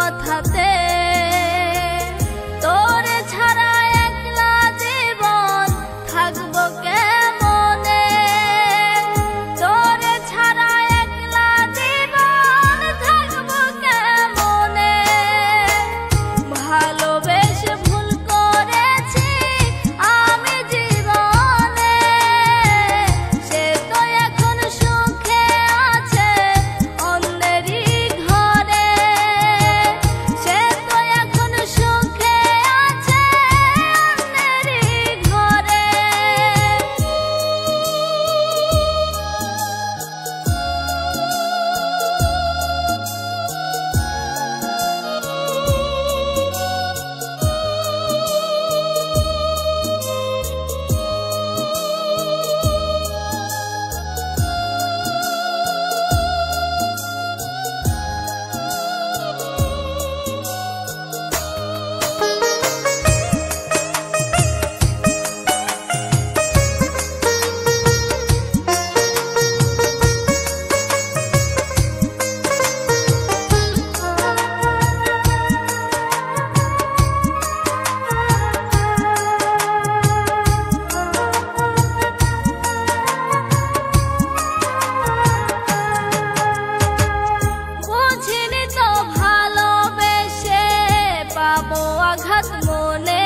কথাতে তোরে ছাড়া একলা জীবন থাকবো কেমনে তোরে ছাড়া একলা জীবন থাকবো কেমনে ভালোবেসে ভুল করেছি আমি জীবনে সে তো এখন সুখে আছে অন্যেরই ঘরে সে তো এখন সুখে আছে অন্যেরই ঘরে বুঝিনি তো ভালোবেসে পাবো আঘাত মনে